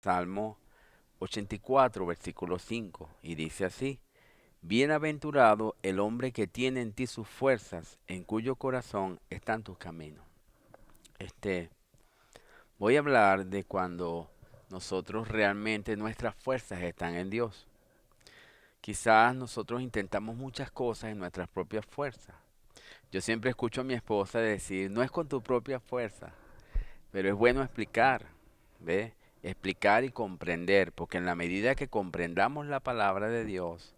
Salmo 84, versículo 5, y dice así: Bienaventurado el hombre que tiene en ti sus fuerzas, en cuyo corazón están tus caminos. Este, Voy a hablar de cuando nosotros realmente nuestras fuerzas están en Dios. Quizás nosotros intentamos muchas cosas en nuestras propias fuerzas. Yo siempre escucho a mi esposa decir, no es con tu propia fuerza, pero es bueno explicar, ¿ve? Explicar y comprender, porque en la medida que comprendamos la palabra de Dios,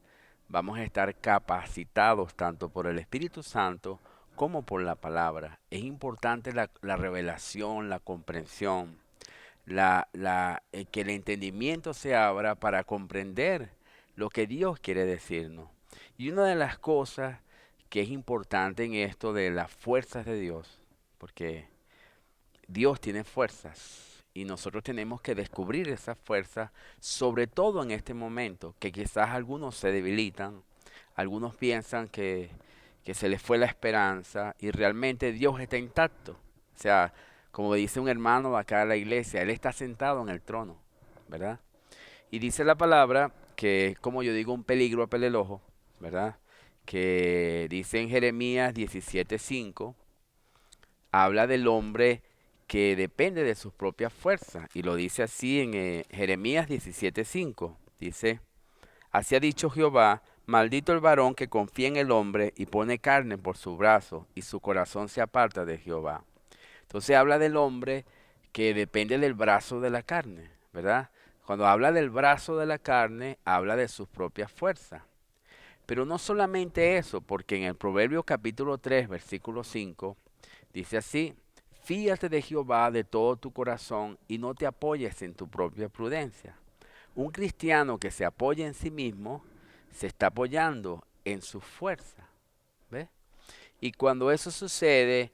vamos a estar capacitados tanto por el Espíritu Santo como por la palabra. Es importante la revelación, la comprensión, que el entendimiento se abra para comprender lo que Dios quiere decirnos. Y una de las cosas que es importante en esto de las fuerzas de Dios, porque Dios tiene fuerzas y nosotros tenemos que descubrir esas fuerzas, sobre todo en este momento, que quizás algunos se debilitan, algunos piensan que se les fue la esperanza y realmente Dios está intacto. O sea, como dice un hermano acá en la iglesia, Él está sentado en el trono, ¿verdad? Y dice la palabra que, como yo digo, un peligro a pelelojo, ¿verdad? Que dice en Jeremías 17:5 habla del hombre que depende de sus propias fuerzas. Y lo dice así en Jeremías 17:5. Dice, así ha dicho Jehová, maldito el varón que confía en el hombre y pone carne por su brazo, y su corazón se aparta de Jehová. Entonces habla del hombre que depende del brazo de la carne, ¿verdad? Cuando habla del brazo de la carne, habla de sus propias fuerzas. Pero no solamente eso, porque en el Proverbio capítulo 3, versículo 5, dice así: fíate de Jehová de todo tu corazón y no te apoyes en tu propia prudencia. Un cristiano que se apoya en sí mismo se está apoyando en su fuerza. ¿Ves? Y cuando eso sucede,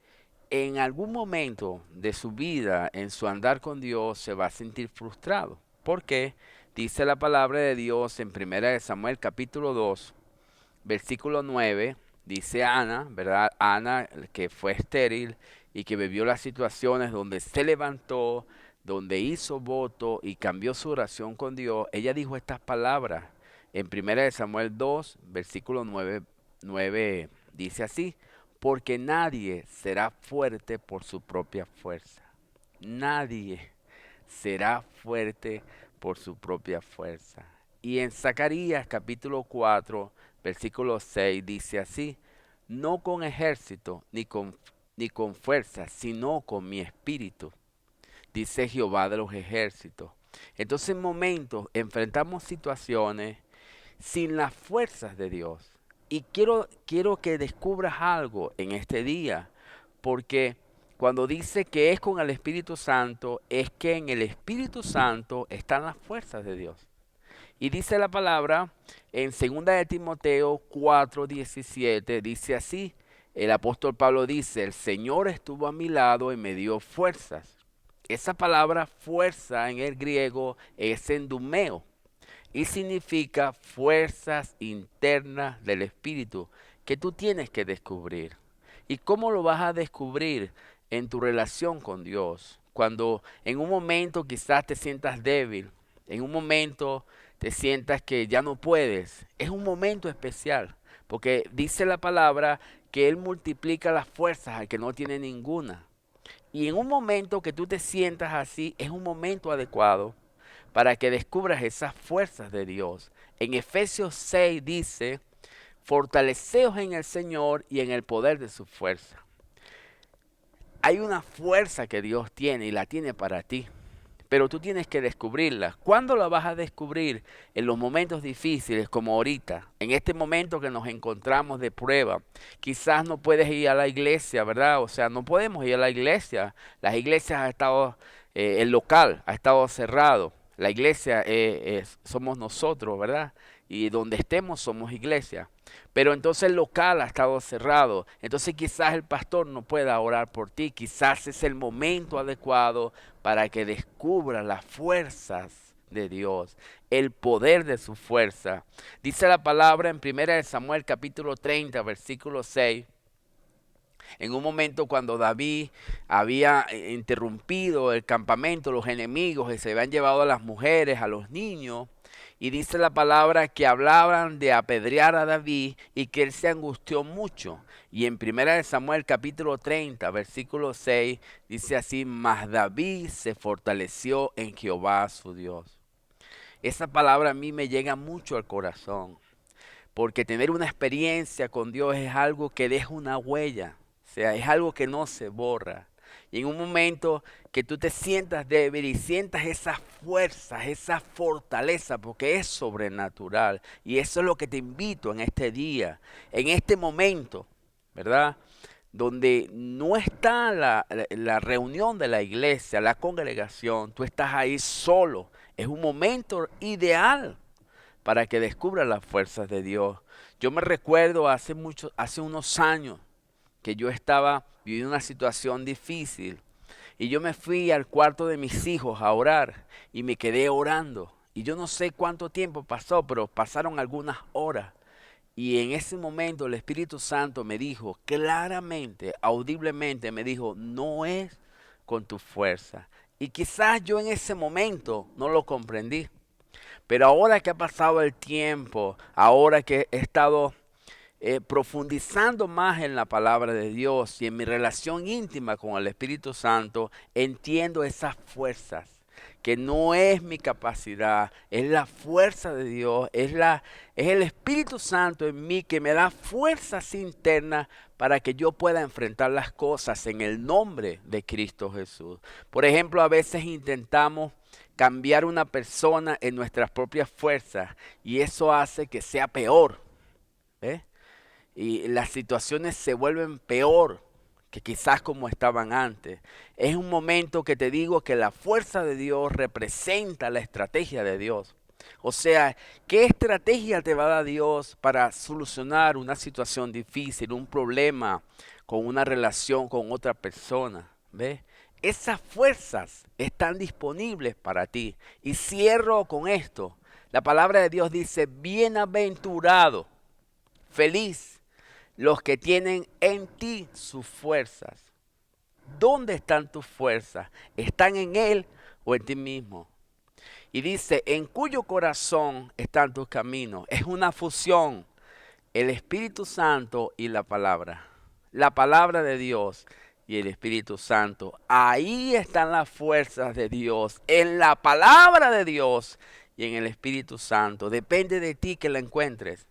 en algún momento de su vida, en su andar con Dios, se va a sentir frustrado. ¿Por qué? Dice la palabra de Dios en 1 Samuel capítulo 2, versículo 9, dice Ana, ¿verdad? Ana que fue estéril y que vivió las situaciones donde se levantó, donde hizo voto y cambió su oración con Dios. Ella dijo estas palabras en 1 Samuel 2, versículo 9, 9 dice así: porque nadie será fuerte por su propia fuerza. Nadie será fuerte por su propia fuerza. Y en Zacarías capítulo 4, versículo 6 dice así: no con ejército ni con fuerza, sino con mi espíritu, dice Jehová de los ejércitos. Entonces en momentos enfrentamos situaciones sin las fuerzas de Dios. Y quiero que descubras algo en este día, porque cuando dice que es con el Espíritu Santo, es que en el Espíritu Santo están las fuerzas de Dios. Y dice la palabra en 2 de Timoteo 4:17, dice así, el apóstol Pablo dice, el Señor estuvo a mi lado y me dio fuerzas. Esa palabra fuerza en el griego es endumeo y significa fuerzas internas del espíritu que tú tienes que descubrir. ¿Y cómo lo vas a descubrir? En tu relación con Dios. Cuando en un momento quizás te sientas débil, en un momento te sientas que ya no puedes, es un momento especial, porque dice la palabra que Él multiplica las fuerzas al que no tiene ninguna. Y en un momento que tú te sientas así, es un momento adecuado para que descubras esas fuerzas de Dios. En Efesios 6 dice, fortaleceos en el Señor y en el poder de su fuerza. Hay una fuerza que Dios tiene y la tiene para ti, pero tú tienes que descubrirla. ¿Cuándo la vas a descubrir? En los momentos difíciles como ahorita, en este momento que nos encontramos de prueba. Quizás no puedes ir a la iglesia, ¿verdad? O sea, no podemos ir a la iglesia. Las iglesias han estado, el local ha estado cerrado. La iglesia somos nosotros, ¿verdad? Y donde estemos somos iglesia. Pero entonces el local ha estado cerrado. Entonces quizás el pastor no pueda orar por ti. Quizás es el momento adecuado para que descubras las fuerzas de Dios, el poder de su fuerza. Dice la palabra en 1 Samuel capítulo 30, versículo 6. En un momento cuando David había interrumpido el campamento, los enemigos, y se habían llevado a las mujeres, a los niños, y dice la palabra que hablaban de apedrear a David y que él se angustió mucho. Y en 1 Samuel capítulo 30, versículo 6, dice así: mas David se fortaleció en Jehová su Dios. Esa palabra a mí me llega mucho al corazón, porque tener una experiencia con Dios es algo que deja una huella, o sea, es algo que no se borra. Y en un momento que tú te sientas débil y sientas esa fuerza, esa fortaleza, porque es sobrenatural. Y eso es lo que te invito en este día, en este momento, ¿verdad? Donde no está la reunión de la iglesia, la congregación, tú estás ahí solo. Es un momento ideal para que descubra las fuerzas de Dios. Yo me recuerdo hace unos años que yo estaba viviendo una situación difícil y yo me fui al cuarto de mis hijos a orar y me quedé orando. Y yo no sé cuánto tiempo pasó, pero pasaron algunas horas. Y en ese momento el Espíritu Santo me dijo claramente, audiblemente, me dijo: no es con tu fuerza. Y quizás yo en ese momento no lo comprendí. Pero ahora que ha pasado el tiempo, ahora que he estado profundizando más en la palabra de Dios y en mi relación íntima con el Espíritu Santo, entiendo esas fuerzas, que no es mi capacidad, es la fuerza de Dios, es el Espíritu Santo en mí que me da fuerzas internas para que yo pueda enfrentar las cosas en el nombre de Cristo Jesús. Por ejemplo, a veces intentamos cambiar una persona en nuestras propias fuerzas y eso hace que sea peor, ¿eh? Y las situaciones se vuelven peor que quizás como estaban antes. Es un momento que te digo que la fuerza de Dios representa la estrategia de Dios. O sea, ¿qué estrategia te va a dar Dios para solucionar una situación difícil, un problema con una relación con otra persona? ¿Ves? Esas fuerzas están disponibles para ti. Y cierro con esto. La palabra de Dios dice: bienaventurado, feliz los que tienen en ti sus fuerzas. ¿Dónde están tus fuerzas? ¿Están en Él o en ti mismo? Y dice: en cuyo corazón están tus caminos. Es una fusión, el Espíritu Santo y la palabra. La palabra de Dios y el Espíritu Santo. Ahí están las fuerzas de Dios, en la palabra de Dios y en el Espíritu Santo. Depende de ti que la encuentres.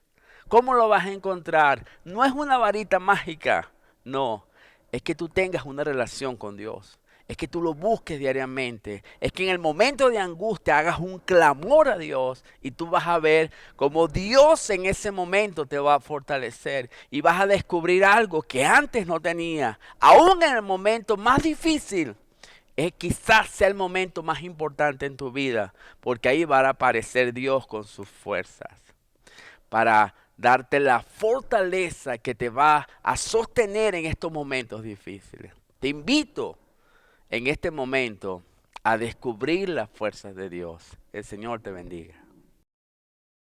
¿Cómo lo vas a encontrar? No es una varita mágica, no. Es que tú tengas una relación con Dios. Es que tú lo busques diariamente. Es que en el momento de angustia hagas un clamor a Dios y tú vas a ver cómo Dios en ese momento te va a fortalecer y vas a descubrir algo que antes no tenía. Aún en el momento más difícil, quizás sea el momento más importante en tu vida, porque ahí va a aparecer Dios con sus fuerzas para darte la fortaleza que te va a sostener en estos momentos difíciles. Te invito en este momento a descubrir las fuerzas de Dios. El Señor te bendiga.